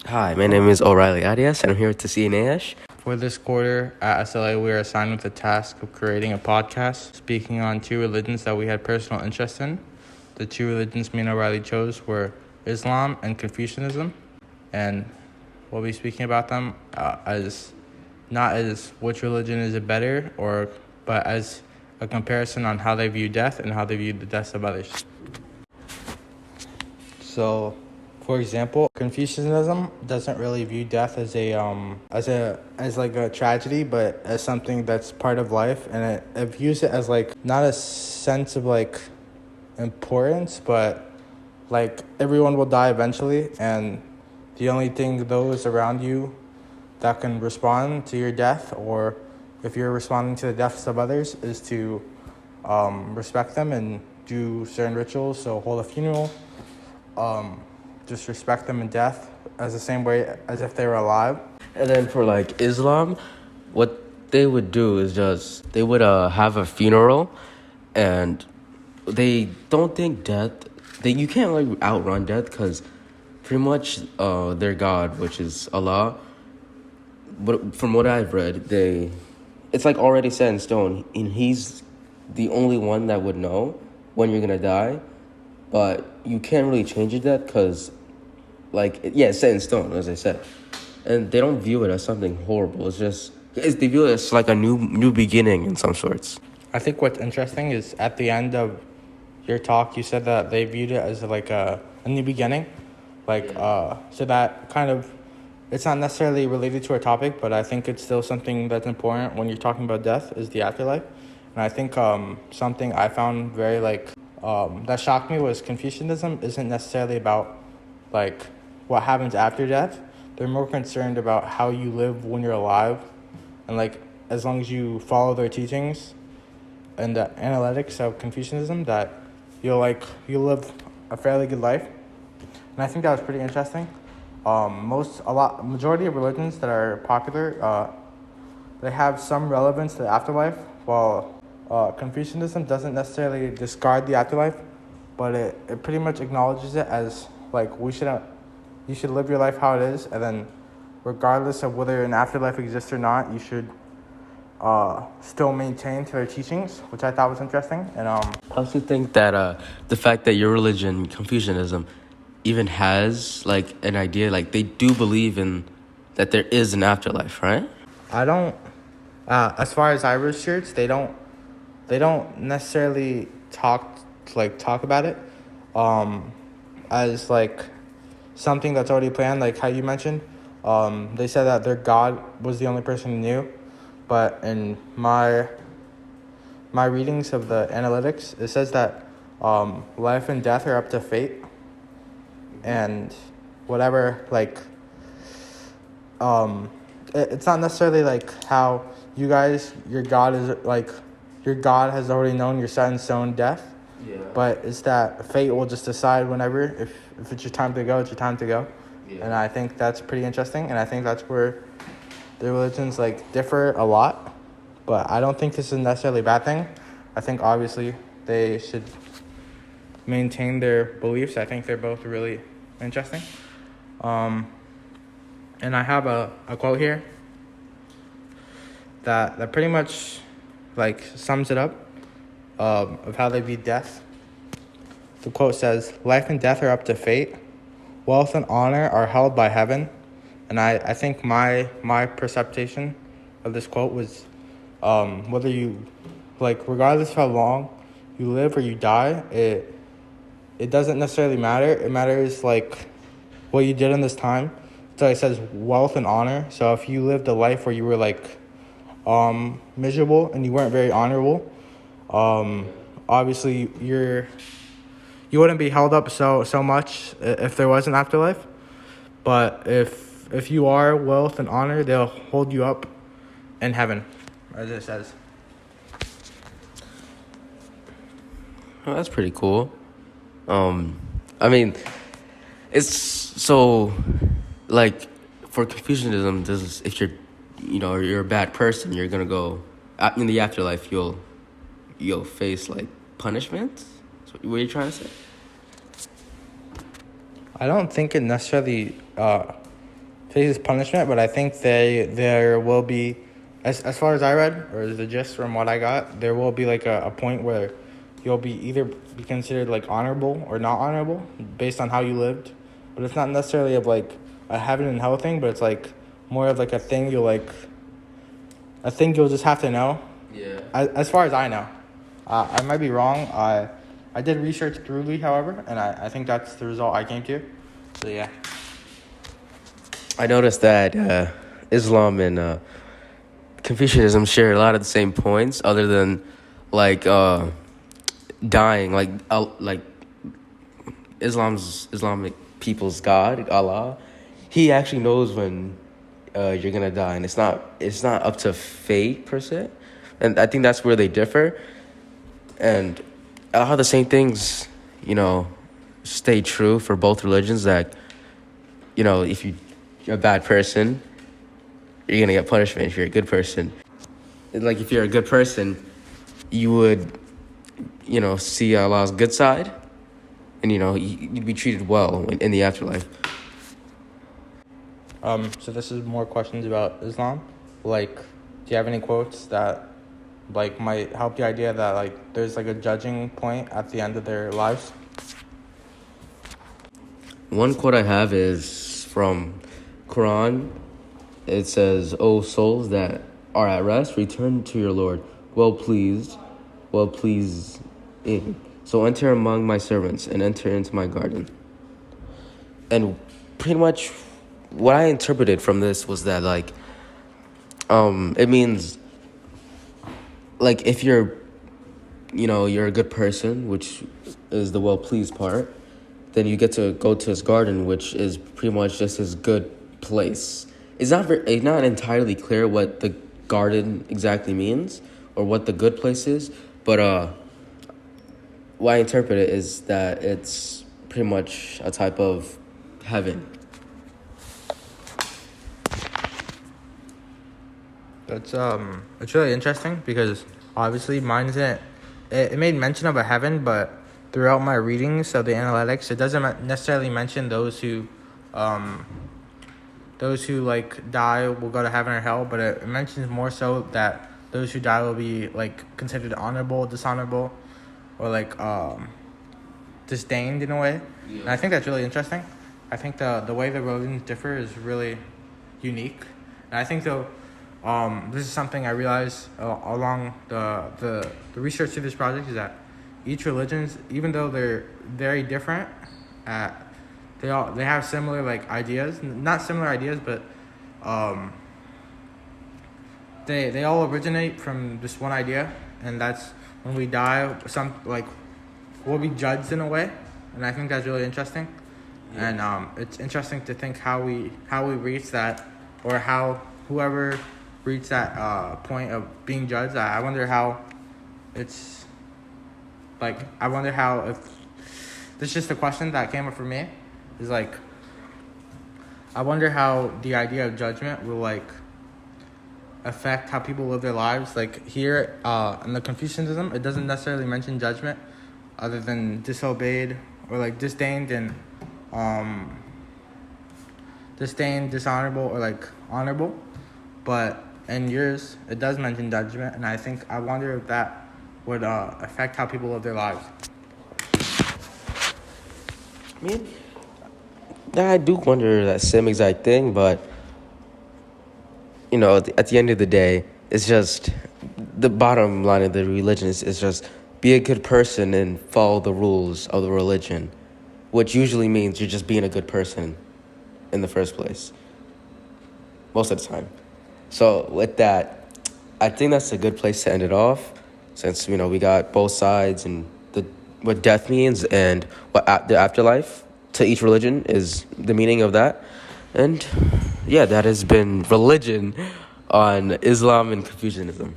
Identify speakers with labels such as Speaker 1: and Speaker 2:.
Speaker 1: Hi, my name is O'Reilly Arias, and I'm here to CNAsh.
Speaker 2: For this quarter at SLA, we are assigned with the task of creating a podcast speaking on two religions that we had personal interest in. The two religions me and O'Reilly chose were Islam and Confucianism, and we'll be speaking about them as not as which religion is it better, but as a comparison on how they view death and how they view the deaths of others. So, for example, Confucianism doesn't really view death as a tragedy, but as something that's part of life, and it views it as like not a sense of like importance, but like everyone will die eventually, and the only thing those around you that can respond to your death, or if you're responding to the deaths of others, is to respect them and do certain rituals. So hold a funeral, just respect them in death as the same way as if they were alive.
Speaker 1: And then for like Islam, what they would do is just they would have a funeral, and they don't think death. You can't like outrun death because pretty much their God, which is Allah. But from what I've read, it's like already set in stone, and He's the only one that would know when you're gonna die. But you can't really change that because, it's set in stone, as I said. And they don't view it as something horrible. They view it as like a new beginning in some sorts.
Speaker 2: I think what's interesting is at the end of your talk, you said that they viewed it as like a new beginning. So that kind of, it's not necessarily related to our topic, but I think it's still something that's important when you're talking about death is the afterlife. And I think something I found very that shocked me was Confucianism isn't necessarily about like what happens after death. They're more concerned about how you live when you're alive, and like as long as you follow their teachings and the analytics of Confucianism, that you'll live a fairly good life. And I think that was pretty interesting. Majority of religions that are popular, they have some relevance to the afterlife, while Confucianism doesn't necessarily discard the afterlife, but it pretty much acknowledges it as like you should live your life how it is, and then regardless of whether an afterlife exists or not, you should still maintain to their teachings, which I thought was interesting. And
Speaker 1: I also think that the fact that your religion, Confucianism, even has like an idea, like they do believe in that there is an afterlife, right?
Speaker 2: I don't. As far as I research, they don't necessarily talk about it as like something that's already planned, like how you mentioned. They said that their God was the only person who knew, but in my readings of the analytics, it says that life and death are up to fate, and whatever it's not necessarily like how your God is like. Your God has already known your set in stone death, but it's that fate will just decide whenever. If it's your time to go, it's your time to go. Yeah. And I think that's pretty interesting, and I think that's where the religions differ a lot. But I don't think this is necessarily a bad thing. I think obviously they should maintain their beliefs. I think they're both really interesting. And I have a quote here that pretty much sums it up of how they view death. The quote says, "Life and death are up to fate. Wealth and honor are held by heaven." And I think my perception of this quote was whether you regardless of how long you live or you die, it doesn't necessarily matter. It matters what you did in this time. So it says wealth and honor. So if you lived a life where you were miserable and you weren't very honorable, obviously you wouldn't be held up so much if there was an afterlife. But if you are wealth and honor, they'll hold you up in heaven, as it says.
Speaker 1: Oh, that's pretty cool. I mean, it's so for Confucianism, this is if you're a bad person, you're gonna go in the afterlife. You'll face punishment. What are you trying to say?
Speaker 2: I don't think it necessarily faces punishment, but I think there will be, as far as I read, or as the gist from what I got, there will be like a point where you'll be either be considered like honorable or not honorable based on how you lived. But it's not necessarily of like a heaven and hell thing, but it's like more of like a thing you'll just have to know.
Speaker 1: Yeah.
Speaker 2: As far as I know, I might be wrong. I did research thoroughly, however, and I think that's the result I came to. So yeah.
Speaker 1: I noticed that Islam and Confucianism share a lot of the same points, other than like dying. Like Islamic people's God, Allah, He actually knows when you're gonna die, and it's not up to fate per se. And I think that's where they differ. And a lot of the same things, stay true for both religions. That if you're a bad person, you're gonna get punishment. If you're a good person, like if you're a good person, you would see Allah's good side, and you'd be treated well in the afterlife.
Speaker 2: So this is more questions about Islam. Like, do you have any quotes that like might help the idea that like there's like a judging point at the end of their lives?
Speaker 1: One quote I have is from Quran. It says, "O souls that are at rest, return to your Lord, well pleased in. So enter among my servants and enter into my garden." And pretty much what I interpreted from this was that it means like if you're a good person, which is the well-pleased part, then you get to go to his garden, which is pretty much just his good place. It's not entirely clear what the garden exactly means or what the good place is, but what I interpret it is that it's pretty much a type of heaven.
Speaker 2: It's really interesting because obviously mine isn't. It made mention of a heaven, but throughout my readings of the analytics, it doesn't necessarily mention those who like die will go to heaven or hell, but it mentions more so that those who die will be like considered honorable, dishonorable, or like disdained in a way. Yeah. And I think that's really interesting. I think the way the religions differ is really unique, and I think this is something I realized along the research to this project, is that each religions, even though they're very different, they have similar like ideas, not similar ideas, but they all originate from this one idea, and that's when we die, we'll be judged in a way, and I think that's really interesting. Yeah. And it's interesting to think how we reach that, or how whoever reach that point of being judged. I wonder how it's like. I wonder how, if this is just a question that came up for me, is like, I wonder how the idea of judgment will like affect how people live their lives. Like here in the Confucianism, it doesn't necessarily mention judgment other than disobeyed or like disdained and dishonorable or like honorable, but in yours, it does mention judgment, and I wonder if that would affect how people live their lives.
Speaker 1: I mean, I do wonder that same exact thing, but, at the end of the day, it's just, the bottom line of the religion is just be a good person and follow the rules of the religion, which usually means you're just being a good person in the first place, most of the time. So with that, I think that's a good place to end it off, since we got both sides and what death means and what the afterlife to each religion is the meaning of that. And yeah, that has been religion on Islam and Confucianism.